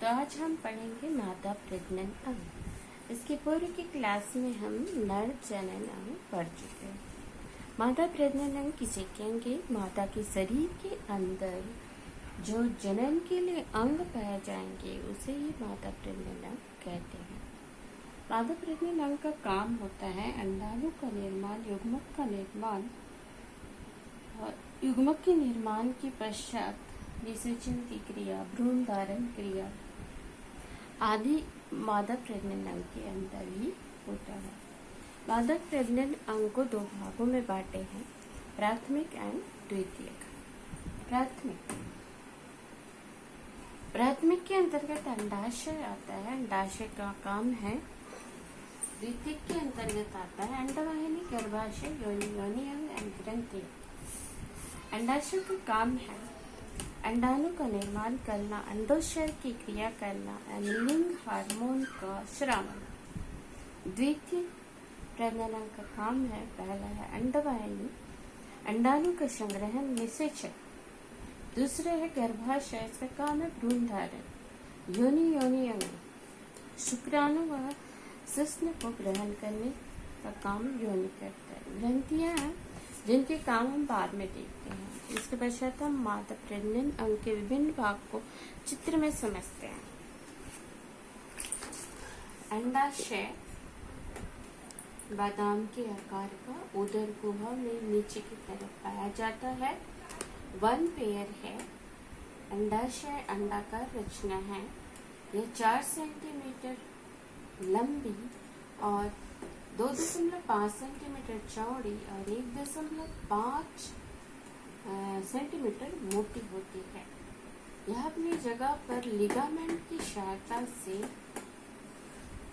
तो आज हम पढ़ेंगे मादा प्रजनन अंग। इसके पूर्व की क्लास में हम नर जनन अंग पढ़ चुके हैं। मादा प्रजनन अंग किसे कहेंगे? मादा के शरीर के अंदर जो जनन के लिए अंग पाए जाएंगे उसे ही मादा प्रजनन अंग कहते हैं। मादा प्रजनन अंग का काम होता है अंडाणु का निर्माण, युग्मक का निर्माण, और युग्मक के निर्माण के पश्चात निषेचन की क्रिया, भ्रूण धारण क्रिया आदि मादा प्रजनन अंग के अंदर ही होता है। मादा प्रजनन अंग को दो भागों में बांटे हैं, प्राथमिक एवं द्वितीयक। प्राथमिक के अंतर्गत अंडाशय आता है, अंडाशय का काम है। द्वितीयक के अंतर्गत आता है अंडवाहिनी, गर्भाशय, योनि अंग एवं ग्रंथि। अंडाशय का काम है अंडाणु का निर्माण करना, अंडोत्सर्ग की क्रिया करना एवं लिंग हार्मोन का स्रावन। द्वितीय प्रजनन अंग का काम है, पहला है अंडवाहिनी, अंडाणु का संग्रहण, निषेचन। दूसरा है गर्भाशय, इसका काम है भ्रूण धारण। योनि अंग शुक्राणु व शिश्न को ग्रहण करने का काम योनि करता है। ग्रंथियां हैं जिनके काम हम बाद में देखते हैं। इसके पश्चात हम मादा प्रजनन अंग के विभिन्न भाग को चित्र में समझते हैं। अंडाशय बादाम के आकार का उदर गुहा में नीचे की तरफ पाया जाता है। वन पेयर है। अंडाशय अंडाकार रचना है। यह 4 सेंटीमीटर लंबी और 2.5 सेंटीमीटर चौड़ी और 1.5 सेंटीमीटर मोटी होती है। यह अपनी जगह पर लिगामेंट की सहायता से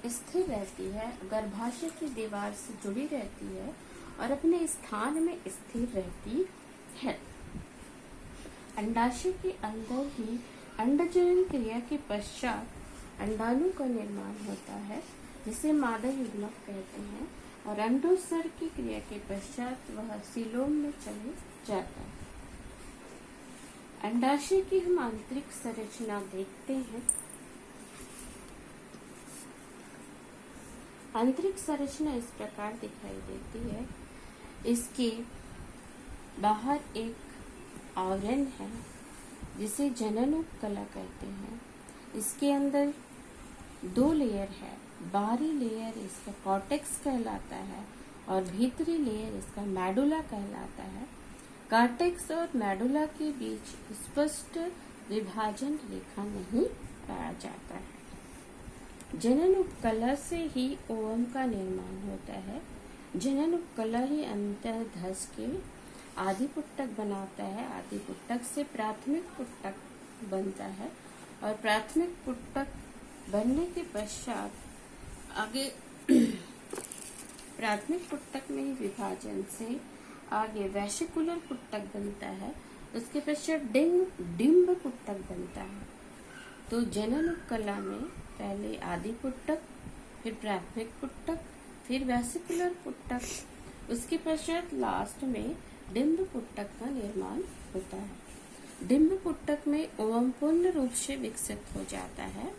स्थिर रहती है, गर्भाशय की दीवार से जुड़ी रहती है और अपने स्थान में स्थिर रहती है। अंडाशय के अंदर ही अंडजनन क्रिया के पश्चात अंडाणु का निर्माण होता है, जिसे मादा युग्मक कहते हैं, और अंडोत्सर्ग की क्रिया के पश्चात वह सीलोम में चले जाता है। अंडाशय की हम आंतरिक संरचना देखते हैं। आंतरिक संरचना इस प्रकार दिखाई देती है। इसके बाहर एक आवरण है जिसे जननोपकला कहते हैं। इसके अंदर 2 लेयर है। बाहरी लेयर इसका कॉर्टेक्स कहलाता है और भीतरी लेयर इसका मेडुला कहलाता है। कॉर्टेक्स और मेडुला के बीच स्पष्ट विभाजन रेखा नहीं पाया जाता है। जनन उपकला से ही ओवम का निर्माण होता है। जनन उपकला ही अंतःधस के आदिपुट्टक बनाता है। आदिपुट्टक से प्राथमिक पुट्टक बनता है और प्राथमिक पुट्टक बनने के पश्चात आगे प्राथमिक पुट्टक में ही विभाजन से आगे वेसिकुलर पुट्टक बनता है। उसके पश्चात डिंब पुट्टक बनता है। तो जनन उपकला में पहले आदि पुट्टक, फिर प्राथमिक पुट्टक, फिर वेसिकुलर पुट्टक, उसके पश्चात लास्ट में डिंब पुट्टक का निर्माण होता है। डिंब पुट्टक में ओवम पूर्ण रूप से विकसित हो जाता है।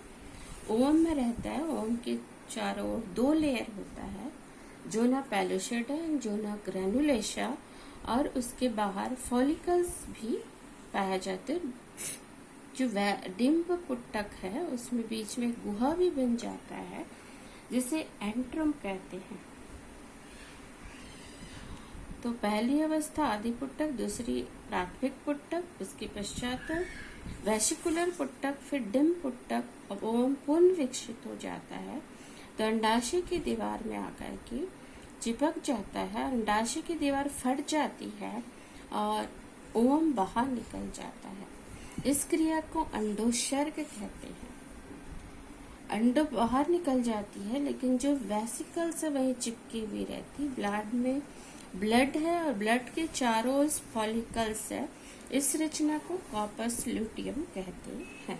ओवम में रहता है। ओवम के चारों ओर 2 लेयर होता है, जोना पैलोसेटा, जोना ग्रैनुलेशा, और उसके बाहर फॉलिकल्स भी पाया जाते हैं। जो डिंब पुट्टक है उसमें बीच में गुहा भी बन जाता है, जिसे एंट्रम कहते हैं। तो पहली अवस्था आदि पुट्टक, दूसरी प्राथमिक पुट्टक, उसके पश्चात वेसिकुलर पुट्टक, फिर डिंब पुट्टक। अब ओवम पूर्ण विकसित हो जाता है तो अंडाशय की दीवार में आकर के चिपक जाता है। अंडाशय की दीवार फट जाती है और ओवम बाहर निकल जाता है। इस क्रिया को अंडोत्सर्ग कहते हैं। अंड बाहर निकल जाती है, लेकिन जो वेसिकल्स है वही चिपकी हुई रहती। ब्लड में ब्लड है और ब्लड के चारों फॉलिकल्स है। इस रचना को कॉर्पस ल्यूटियम कहते हैं।